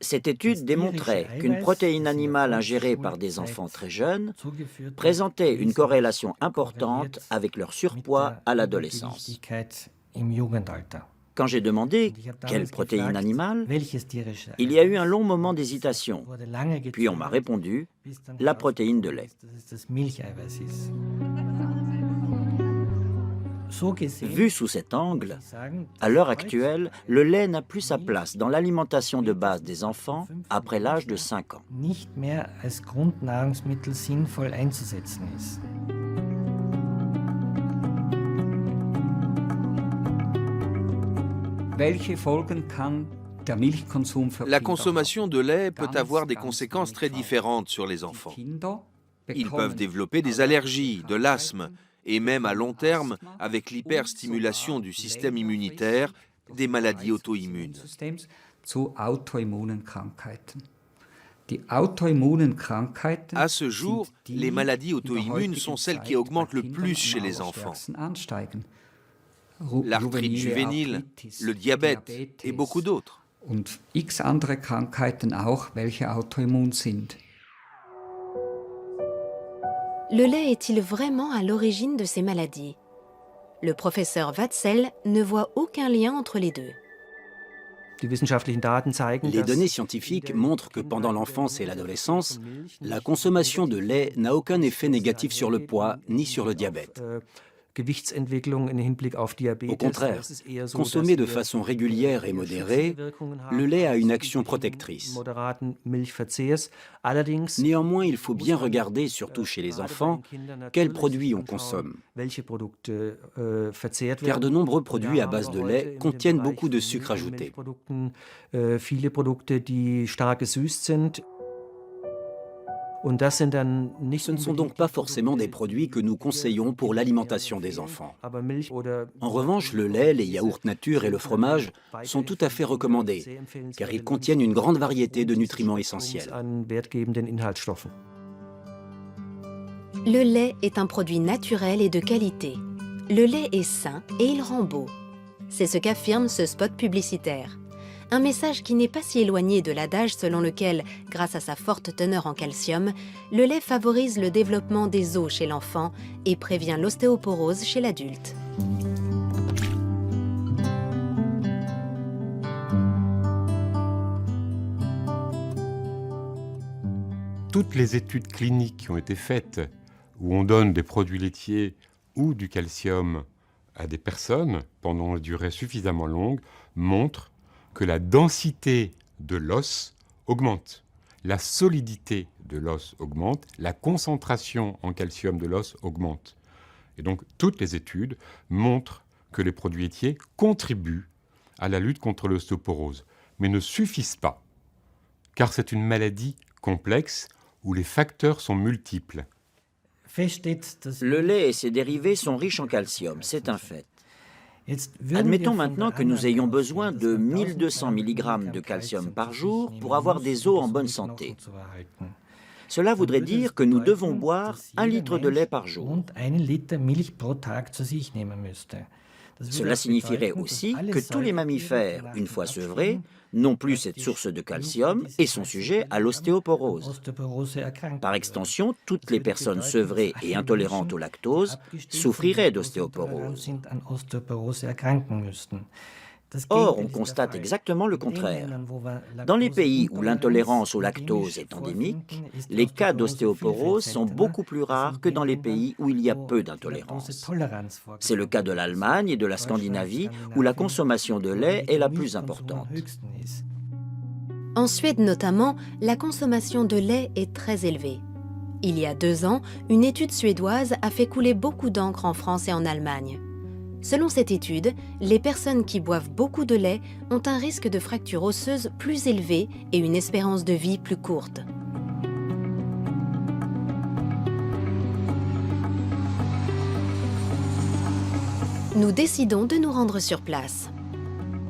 Cette étude démontrait qu'une protéine animale ingérée par des enfants très jeunes présentait une corrélation importante avec leur surpoids à l'adolescence. Quand j'ai demandé quelle protéine animale, il y a eu un long moment d'hésitation. Puis on m'a répondu la protéine de lait. Vu sous cet angle, à l'heure actuelle, le lait n'a plus sa place dans l'alimentation de base des enfants après l'âge de 5 ans. La consommation de lait peut avoir des conséquences très différentes sur les enfants. Ils peuvent développer des allergies, de l'asthme, et même à long terme, avec l'hyperstimulation du système immunitaire, des maladies auto-immunes. À ce jour, les maladies auto-immunes sont celles qui augmentent le plus chez les enfants. L'arthrite juvénile, le diabète et beaucoup d'autres. Le lait est-il vraiment à l'origine de ces maladies? Le professeur Watzel ne voit aucun lien entre les deux. Les données scientifiques montrent que pendant l'enfance et l'adolescence, la consommation de lait n'a aucun effet négatif sur le poids ni sur le diabète. Au contraire, consommé de façon régulière et modérée, le lait a une action protectrice. Néanmoins, il faut bien regarder, surtout chez les enfants, quels produits on consomme. Car de nombreux produits à base de lait contiennent beaucoup de sucre ajouté. Ce ne sont donc pas forcément des produits que nous conseillons pour l'alimentation des enfants. En revanche, le lait, les yaourts nature et le fromage sont tout à fait recommandés, car ils contiennent une grande variété de nutriments essentiels. Le lait est un produit naturel et de qualité. Le lait est sain et il rend beau. C'est ce qu'affirme ce spot publicitaire. Un message qui n'est pas si éloigné de l'adage selon lequel, grâce à sa forte teneur en calcium, le lait favorise le développement des os chez l'enfant et prévient l'ostéoporose chez l'adulte. Toutes les études cliniques qui ont été faites, où on donne des produits laitiers ou du calcium à des personnes pendant une durée suffisamment longue, montrent que la densité de l'os augmente, la solidité de l'os augmente, la concentration en calcium de l'os augmente. Et donc, toutes les études montrent que les produits laitiers contribuent à la lutte contre l'ostéoporose, mais ne suffisent pas, car c'est une maladie complexe où les facteurs sont multiples. Le lait et ses dérivés sont riches en calcium, c'est un fait. Admettons maintenant que nous ayons besoin de 1200 mg de calcium par jour pour avoir des os en bonne santé. Cela voudrait dire que nous devons boire 1 litre de lait par jour. Cela signifierait aussi que tous les mammifères, une fois sevrés, n'ont plus cette source de calcium et sont sujets à l'ostéoporose. Par extension, toutes les personnes sevrées et intolérantes au lactose souffriraient d'ostéoporose. Or, on constate exactement le contraire. Dans les pays où l'intolérance au lactose est endémique, les cas d'ostéoporose sont beaucoup plus rares que dans les pays où il y a peu d'intolérance. C'est le cas de l'Allemagne et de la Scandinavie, où la consommation de lait est la plus importante. En Suède notamment, la consommation de lait est très élevée. Il y a 2 ans, une étude suédoise a fait couler beaucoup d'encre en France et en Allemagne. Selon cette étude, les personnes qui boivent beaucoup de lait ont un risque de fracture osseuse plus élevé et une espérance de vie plus courte. Nous décidons de nous rendre sur place.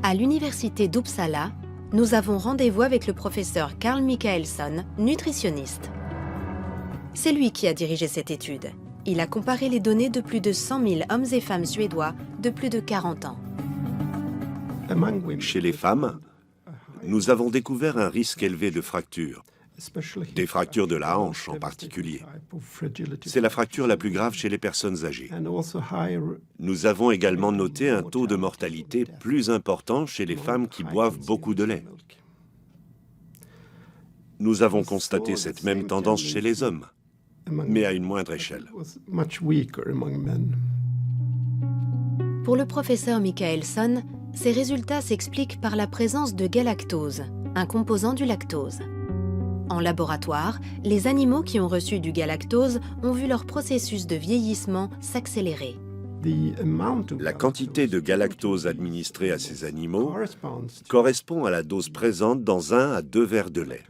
À l'université d'Uppsala, nous avons rendez-vous avec le professeur Carl Michaelsson, nutritionniste. C'est lui qui a dirigé cette étude. Il a comparé les données de plus de 100 000 hommes et femmes suédois de plus de 40 ans. Chez les femmes, nous avons découvert un risque élevé de fractures, des fractures de la hanche en particulier. C'est la fracture la plus grave chez les personnes âgées. Nous avons également noté un taux de mortalité plus important chez les femmes qui boivent beaucoup de lait. Nous avons constaté cette même tendance chez les hommes, mais à une moindre échelle. Pour le professeur Michaelson, ces résultats s'expliquent par la présence de galactose, un composant du lactose. En laboratoire, les animaux qui ont reçu du galactose ont vu leur processus de vieillissement s'accélérer. La quantité de galactose administrée à ces animaux correspond à la dose présente dans 1 à 2 verres de lait,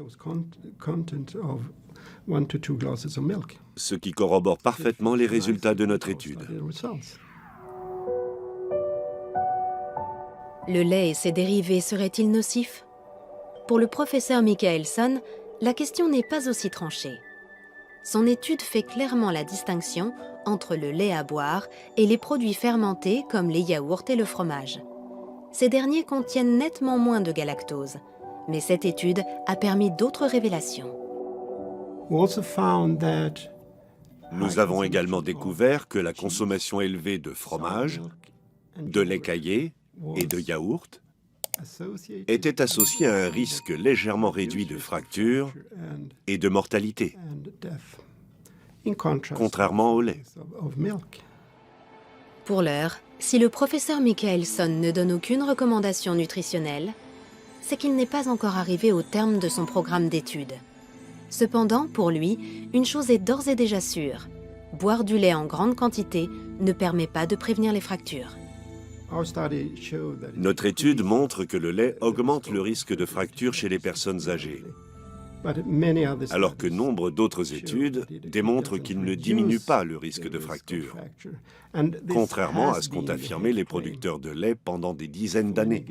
ce qui corrobore parfaitement les résultats de notre étude. Le lait et ses dérivés seraient-ils nocifs? Pour le professeur Michaelson, la question n'est pas aussi tranchée. Son étude fait clairement la distinction entre le lait à boire et les produits fermentés comme les yaourts et le fromage. Ces derniers contiennent nettement moins de galactose, mais cette étude a permis d'autres révélations. Nous avons également découvert que la consommation élevée de fromage, de lait caillé et de yaourt était associée à un risque légèrement réduit de fractures et de mortalité, contrairement au lait. Pour l'heure, si le professeur Michaelson ne donne aucune recommandation nutritionnelle, c'est qu'il n'est pas encore arrivé au terme de son programme d'études. Cependant, pour lui, une chose est d'ores et déjà sûre. Boire du lait en grande quantité ne permet pas de prévenir les fractures. Notre étude montre que le lait augmente le risque de fracture chez les personnes âgées, alors que nombre d'autres études démontrent qu'il ne diminue pas le risque de fracture, contrairement à ce qu'ont affirmé les producteurs de lait pendant des dizaines d'années.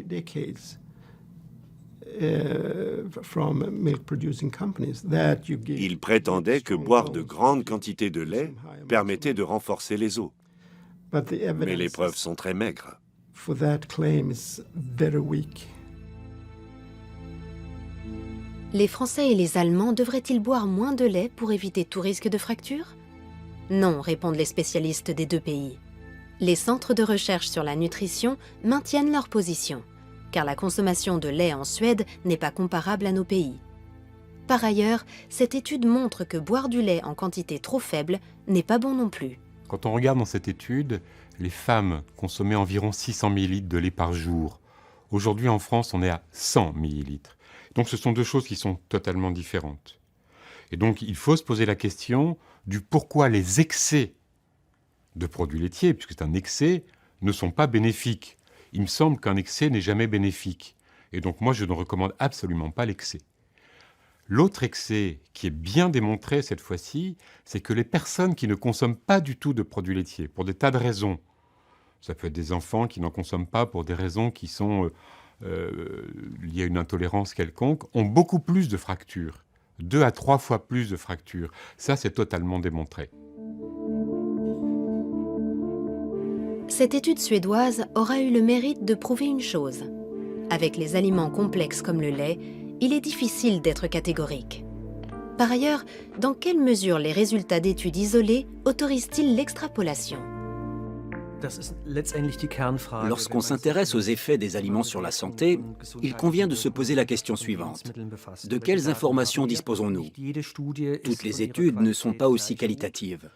Ils prétendaient que boire de grandes quantités de lait permettait de renforcer les os, mais les preuves sont très maigres. Les Français et les Allemands devraient-ils boire moins de lait pour éviter tout risque de fracture? Non, répondent les spécialistes des deux pays. Les centres de recherche sur la nutrition maintiennent leur position, car la consommation de lait en Suède n'est pas comparable à nos pays. Par ailleurs, cette étude montre que boire du lait en quantité trop faible n'est pas bon non plus. Quand on regarde dans cette étude, les femmes consommaient environ 600 ml de lait par jour. Aujourd'hui, en France, on est à 100 ml. Donc ce sont deux choses qui sont totalement différentes. Et donc il faut se poser la question du pourquoi les excès de produits laitiers, puisque c'est un excès, ne sont pas bénéfiques. Il me semble qu'un excès n'est jamais bénéfique. Et donc moi, je ne recommande absolument pas l'excès. L'autre excès, qui est bien démontré cette fois-ci, c'est que les personnes qui ne consomment pas du tout de produits laitiers, pour des tas de raisons, ça peut être des enfants qui n'en consomment pas pour des raisons qui sont liées à une intolérance quelconque, ont beaucoup plus de fractures, 2 à 3 fois plus de fractures. Ça, c'est totalement démontré. Cette étude suédoise aura eu le mérite de prouver une chose. Avec les aliments complexes comme le lait, il est difficile d'être catégorique. Par ailleurs, dans quelle mesure les résultats d'études isolées autorisent-ils l'extrapolation? Lorsqu'on s'intéresse aux effets des aliments sur la santé, il convient de se poser la question suivante. De quelles informations disposons-nous? Toutes les études ne sont pas aussi qualitatives.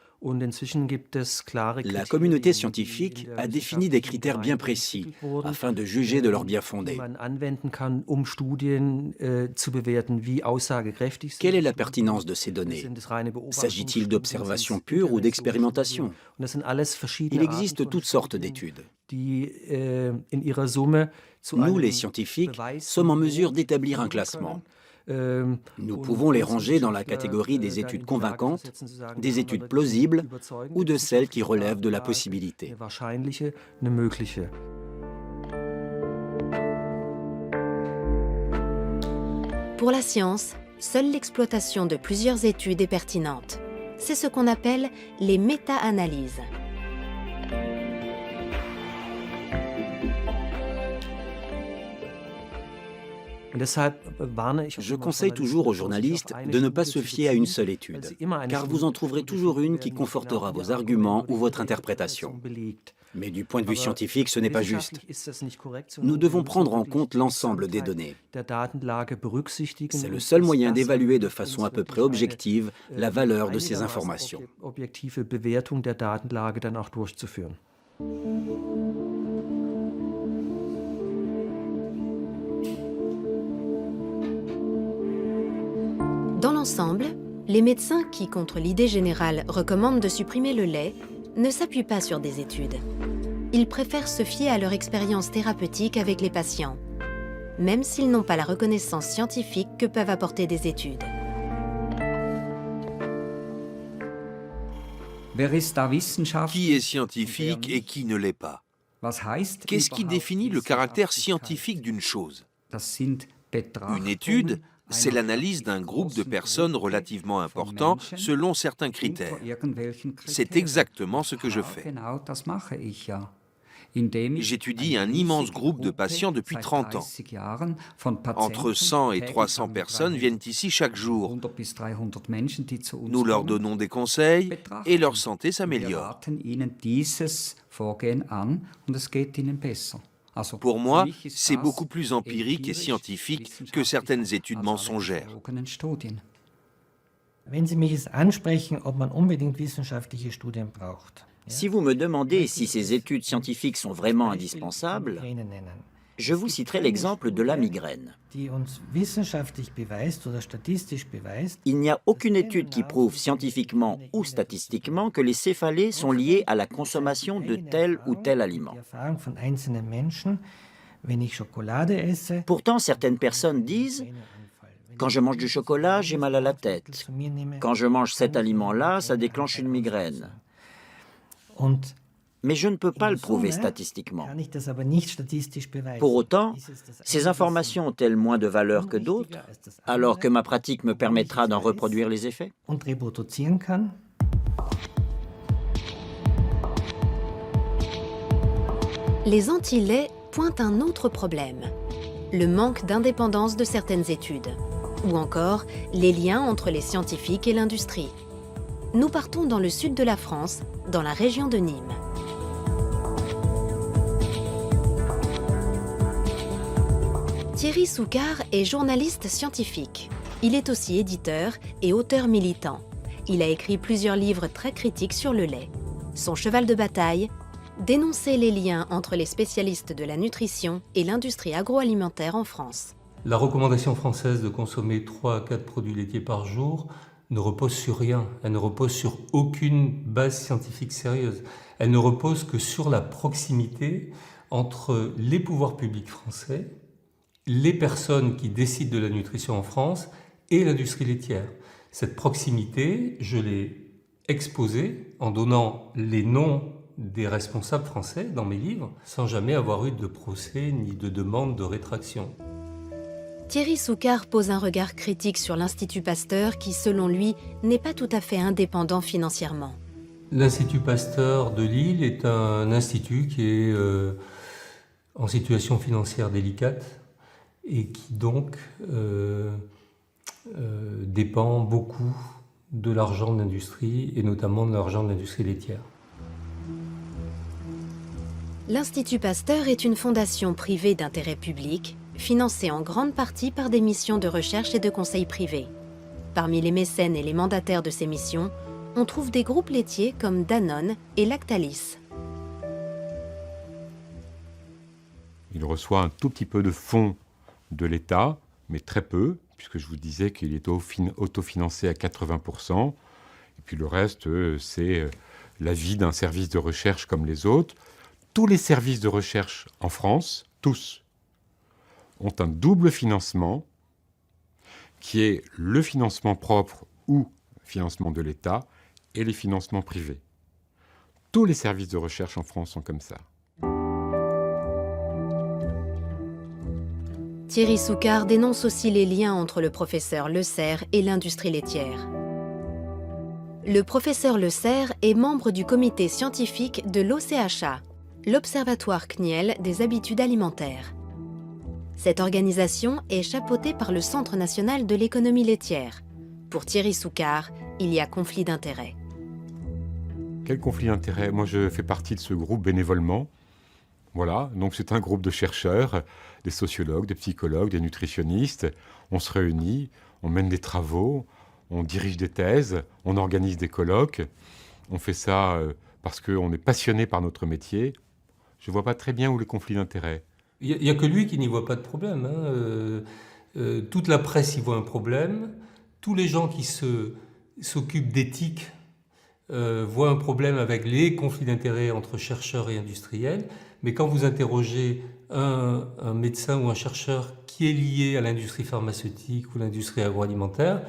La communauté scientifique a défini des critères bien précis afin de juger de leur bien-fondé. Quelle est la pertinence de ces données? S'agit-il d'observations pures ou d'expérimentations? Il existe toutes sortes d'études. Nous, les scientifiques, sommes en mesure d'établir un classement. Nous pouvons les ranger dans la catégorie des études convaincantes, des études plausibles ou de celles qui relèvent de la possibilité. Pour la science, seule l'exploitation de plusieurs études est pertinente. c'est ce qu'on appelle les méta-analyses. Je conseille toujours aux journalistes de ne pas se fier à une seule étude, car vous en trouverez toujours une qui confortera vos arguments ou votre interprétation. Mais du point de vue scientifique, ce n'est pas juste. Nous devons prendre en compte l'ensemble des données. C'est le seul moyen d'évaluer de façon à peu près objective la valeur de ces informations. Dans l'ensemble, les médecins qui, contre l'idée générale, recommandent de supprimer le lait, ne s'appuient pas sur des études. Ils préfèrent se fier à leur expérience thérapeutique avec les patients, même s'ils n'ont pas la reconnaissance scientifique que peuvent apporter des études. Qui est scientifique et qui ne l'est pas? Qu'est-ce qui définit le caractère scientifique d'une chose? Une étude, c'est l'analyse d'un groupe de personnes relativement important selon certains critères. C'est exactement ce que je fais. J'étudie un immense groupe de patients depuis 30 ans. Entre 100 et 300 personnes viennent ici chaque jour. Nous leur donnons des conseils et leur santé s'améliore. Pour moi, c'est beaucoup plus empirique et scientifique que certaines études mensongères. Si vous me demandez si ces études scientifiques sont vraiment indispensables, je vous citerai l'exemple de la migraine. Il n'y a aucune étude qui prouve scientifiquement ou statistiquement que les céphalées sont liées à la consommation de tel ou tel aliment. Pourtant, certaines personnes disent « Quand je mange du chocolat, j'ai mal à la tête. Quand je mange cet aliment-là, ça déclenche une migraine. » Mais je ne peux pas le prouver statistiquement. Pour autant, ces informations ont-elles moins de valeur que d'autres, alors que ma pratique me permettra d'en reproduire les effets? Les anti-laits pointent un autre problème, le manque d'indépendance de certaines études, ou encore les liens entre les scientifiques et l'industrie. Nous partons dans le sud de la France, dans la région de Nîmes. Thierry Soucard est journaliste scientifique. Il est aussi éditeur et auteur militant. Il a écrit plusieurs livres très critiques sur le lait. Son cheval de bataille, dénoncer les liens entre les spécialistes de la nutrition et l'industrie agroalimentaire en France. La recommandation française de consommer 3 à 4 produits laitiers par jour ne repose sur rien. Elle ne repose sur aucune base scientifique sérieuse. Elle ne repose que sur la proximité entre les pouvoirs publics français, les personnes qui décident de la nutrition en France et l'industrie laitière. Cette proximité, je l'ai exposée en donnant les noms des responsables français dans mes livres, sans jamais avoir eu de procès ni de demande de rétraction. Thierry Soucard pose un regard critique sur l'Institut Pasteur qui, selon lui, n'est pas tout à fait indépendant financièrement. L'Institut Pasteur de Lille est un institut qui est en situation financière délicate et qui donc dépend beaucoup de l'argent de l'industrie et notamment de l'argent de l'industrie laitière. L'Institut Pasteur est une fondation privée d'intérêt public, financée en grande partie par des missions de recherche et de conseil privés. Parmi les mécènes et les mandataires de ces missions, on trouve des groupes laitiers comme Danone et Lactalis. Il reçoit un tout petit peu de fonds de l'État, mais très peu, puisque je vous disais qu'il est autofinancé à 80%. Et puis le reste, c'est la vie d'un service de recherche comme les autres. Tous les services de recherche en France, tous, ont un double financement, qui est le financement propre ou financement de l'État et les financements privés. Tous les services de recherche en France sont comme ça. Thierry Soucard dénonce aussi les liens entre le professeur Le Serre et l'industrie laitière. Le professeur Le Serre est membre du comité scientifique de l'OCHA, l'Observatoire CNIEL des habitudes alimentaires. Cette organisation est chapeautée par le Centre national de l'économie laitière. Pour Thierry Soucard, il y a conflit d'intérêts. Quel conflit d'intérêts? Moi, je fais partie de ce groupe bénévolement. Voilà, donc c'est un groupe de chercheurs, des sociologues, des psychologues, des nutritionnistes. On se réunit, on mène des travaux, on dirige des thèses, on organise des colloques. On fait ça parce qu'on est passionné par notre métier. Je ne vois pas très bien où est le conflit d'intérêts. Il n'y a que lui qui n'y voit pas de problème. Toute la presse y voit un problème. Tous les gens qui s'occupent d'éthique voient un problème avec les conflits d'intérêts entre chercheurs et industriels. Mais quand vous interrogez un médecin ou un chercheur qui est lié à l'industrie pharmaceutique ou l'industrie agroalimentaire,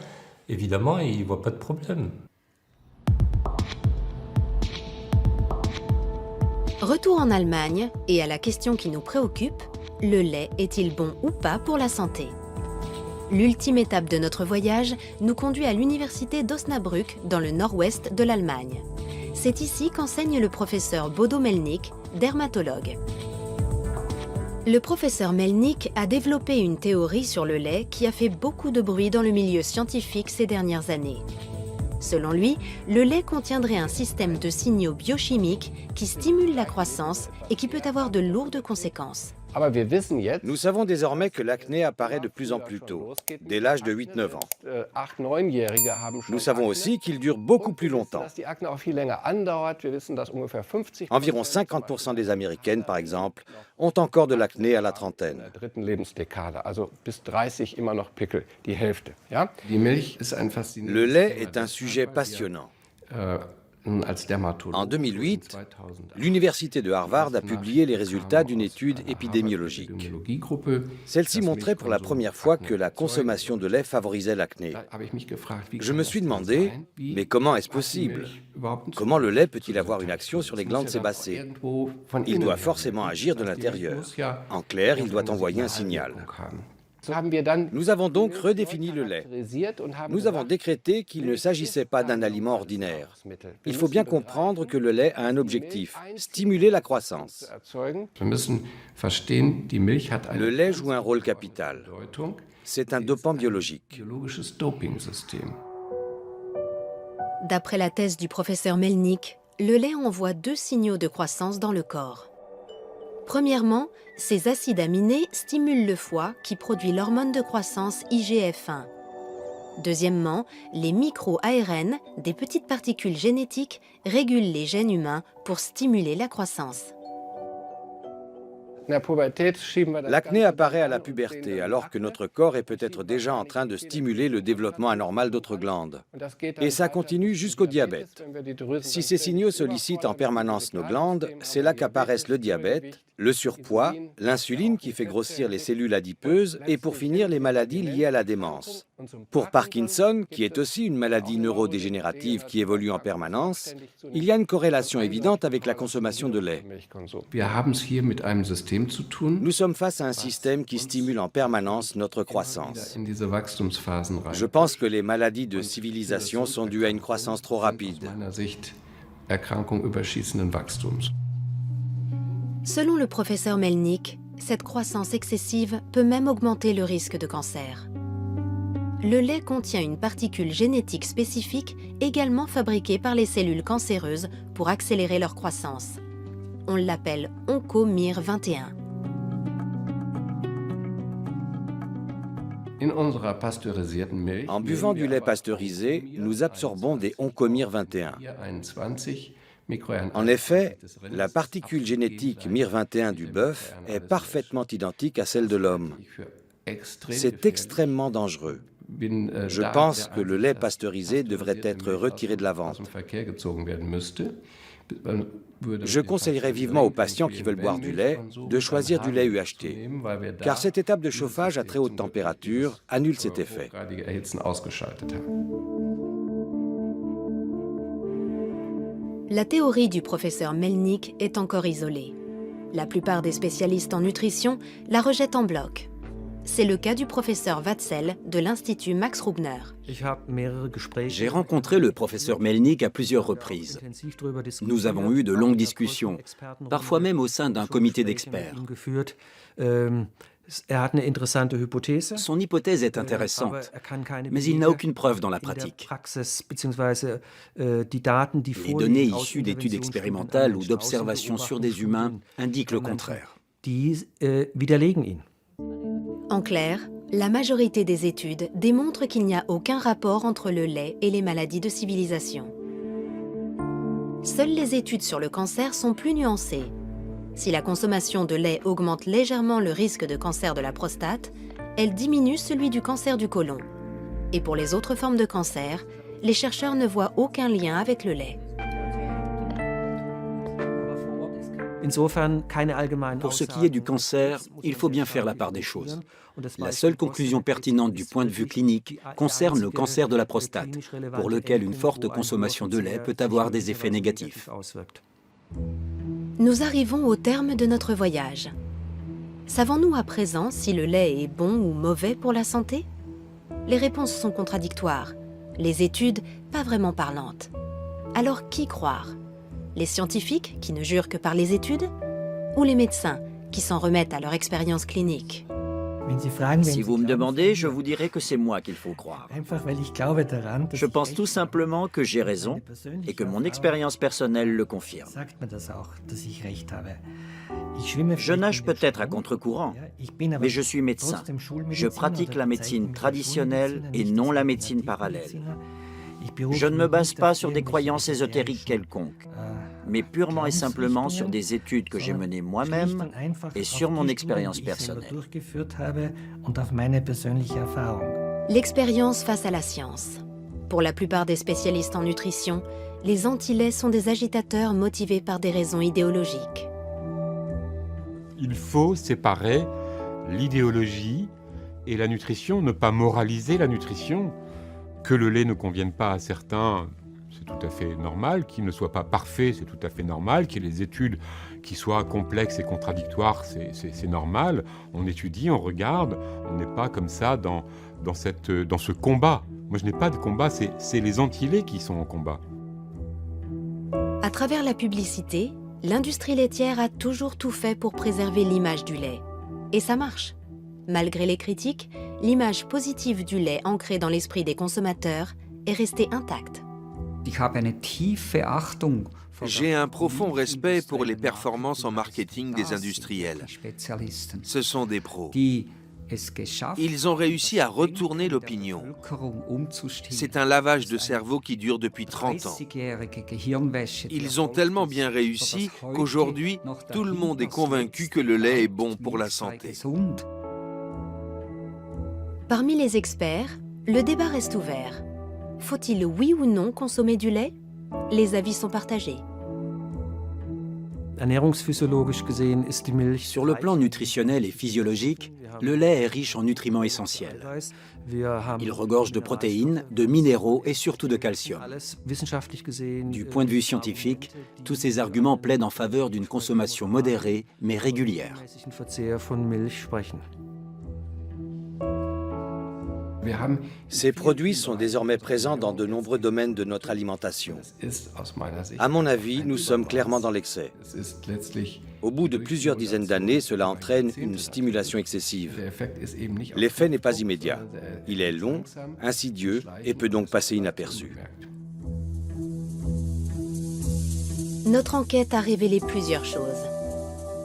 évidemment, il ne voit pas de problème. Retour en Allemagne, et à la question qui nous préoccupe, le lait est-il bon ou pas pour la santé? L'ultime étape de notre voyage nous conduit à l'université d'Osnabrück, dans le nord-ouest de l'Allemagne. C'est ici qu'enseigne le professeur Bodo Melnick, dermatologue. Le professeur Melnick a développé une théorie sur le lait qui a fait beaucoup de bruit dans le milieu scientifique ces dernières années. Selon lui, le lait contiendrait un système de signaux biochimiques qui stimule la croissance et qui peut avoir de lourdes conséquences. Nous savons désormais que l'acné apparaît de plus en plus tôt, dès l'âge de 8-9 ans. Nous savons aussi qu'il dure beaucoup plus longtemps. Environ 50% des Américaines, par exemple, ont encore de l'acné à la trentaine. Le lait est un sujet passionnant. En 2008, l'université de Harvard a publié les résultats d'une étude épidémiologique. Celle-ci montrait pour la première fois que la consommation de lait favorisait l'acné. Je me suis demandé, mais comment est-ce possible? Comment le lait peut-il avoir une action sur les glandes sébacées? Il doit forcément agir de l'intérieur. En clair, il doit envoyer un signal. Nous avons donc redéfini le lait. Nous avons décrété qu'il ne s'agissait pas d'un aliment ordinaire. Il faut bien comprendre que le lait a un objectif, stimuler la croissance. Le lait joue un rôle capital. C'est un dopant biologique. D'après la thèse du professeur Melnick, le lait envoie 2 signaux de croissance dans le corps. Premièrement, ces acides aminés stimulent le foie qui produit l'hormone de croissance IGF-1. Deuxièmement, les micro-ARN, des petites particules génétiques, régulent les gènes humains pour stimuler la croissance. L'acné apparaît à la puberté, alors que notre corps est peut-être déjà en train de stimuler le développement anormal d'autres glandes. Et ça continue jusqu'au diabète. Si ces signaux sollicitent en permanence nos glandes, c'est là qu'apparaissent le diabète, le surpoids, l'insuline qui fait grossir les cellules adipeuses et pour finir les maladies liées à la démence. Pour Parkinson, qui est aussi une maladie neurodégénérative qui évolue en permanence, il y a une corrélation évidente avec la consommation de lait. Nous sommes face à un système qui stimule en permanence notre croissance. Je pense que les maladies de civilisation sont dues à une croissance trop rapide. Selon le professeur Melnick, cette croissance excessive peut même augmenter le risque de cancer. Le lait contient une particule génétique spécifique également fabriquée par les cellules cancéreuses pour accélérer leur croissance. On l'appelle OncoMIR21. En buvant du lait pasteurisé, nous absorbons des OncoMIR21. En effet, la particule génétique MIR21 du bœuf est parfaitement identique à celle de l'homme. C'est extrêmement dangereux. Je pense que le lait pasteurisé devrait être retiré de la vente. Je conseillerais vivement aux patients qui veulent boire du lait de choisir du lait UHT, car cette étape de chauffage à très haute température annule cet effet. La théorie du professeur Melnick est encore isolée. La plupart des spécialistes en nutrition la rejettent en bloc. C'est le cas du professeur Watzel de l'Institut Max Rubner. J'ai rencontré le professeur Melnick à plusieurs reprises. Nous avons eu de longues discussions, parfois même au sein d'un comité d'experts. Son hypothèse est intéressante, mais il n'a aucune preuve dans la pratique. Les données issues d'études expérimentales ou d'observations sur des humains indiquent le contraire. En clair, la majorité des études démontrent qu'il n'y a aucun rapport entre le lait et les maladies de civilisation. Seules les études sur le cancer sont plus nuancées. Si la consommation de lait augmente légèrement le risque de cancer de la prostate, elle diminue celui du cancer du côlon. Et pour les autres formes de cancer, les chercheurs ne voient aucun lien avec le lait. Pour ce qui est du cancer, il faut bien faire la part des choses. La seule conclusion pertinente du point de vue clinique concerne le cancer de la prostate, pour lequel une forte consommation de lait peut avoir des effets négatifs. Nous arrivons au terme de notre voyage. Savons-nous à présent si le lait est bon ou mauvais pour la santé? Les réponses sont contradictoires, les études pas vraiment parlantes. Alors qui croire? Les scientifiques qui ne jurent que par les études? Ou les médecins qui s'en remettent à leur expérience clinique? Si vous me demandez, je vous dirai que c'est moi qu'il faut croire. Je pense tout simplement que j'ai raison et que mon expérience personnelle le confirme. Je nage peut-être à contre-courant, mais je suis médecin. Je pratique la médecine traditionnelle et non la médecine parallèle. Je ne me base pas sur des croyances ésotériques quelconques, mais purement et simplement sur des études que j'ai menées moi-même et sur mon expérience personnelle. L'expérience face à la science. Pour la plupart des spécialistes en nutrition, les anti-laits sont des agitateurs motivés par des raisons idéologiques. Il faut séparer l'idéologie et la nutrition, ne pas moraliser la nutrition. Que le lait ne convienne pas à certains, c'est tout à fait normal. Qu'il ne soit pas parfait, c'est tout à fait normal. Qu'il y ait des études qui soient complexes et contradictoires, c'est normal. On étudie, on regarde. On n'est pas comme ça dans ce combat. Moi, je n'ai pas de combat, c'est les anti-laits qui sont en combat. À travers la publicité, l'industrie laitière a toujours tout fait pour préserver l'image du lait. Et ça marche. Malgré les critiques, l'image positive du lait ancrée dans l'esprit des consommateurs est restée intacte. J'ai un profond respect pour les performances en marketing des industriels. Ce sont des pros. Ils ont réussi à retourner l'opinion. C'est un lavage de cerveau qui dure depuis 30 ans. Ils ont tellement bien réussi qu'aujourd'hui, tout le monde est convaincu que le lait est bon pour la santé. Parmi les experts, le débat reste ouvert. Faut-il oui ou non consommer du lait? Les avis sont partagés. Sur le plan nutritionnel et physiologique, le lait est riche en nutriments essentiels. Il regorge de protéines, de minéraux et surtout de calcium. Du point de vue scientifique, tous ces arguments plaident en faveur d'une consommation modérée mais régulière. Ces produits sont désormais présents dans de nombreux domaines de notre alimentation. À mon avis, nous sommes clairement dans l'excès. Au bout de plusieurs dizaines d'années, cela entraîne une stimulation excessive. L'effet n'est pas immédiat. Il est long, insidieux et peut donc passer inaperçu. Notre enquête a révélé plusieurs choses.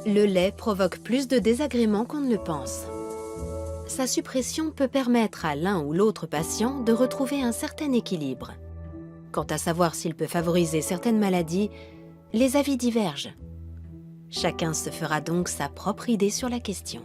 Le lait provoque plus de désagréments qu'on ne le pense. Sa suppression peut permettre à l'un ou l'autre patient de retrouver un certain équilibre. Quant à savoir s'il peut favoriser certaines maladies, les avis divergent. Chacun se fera donc sa propre idée sur la question.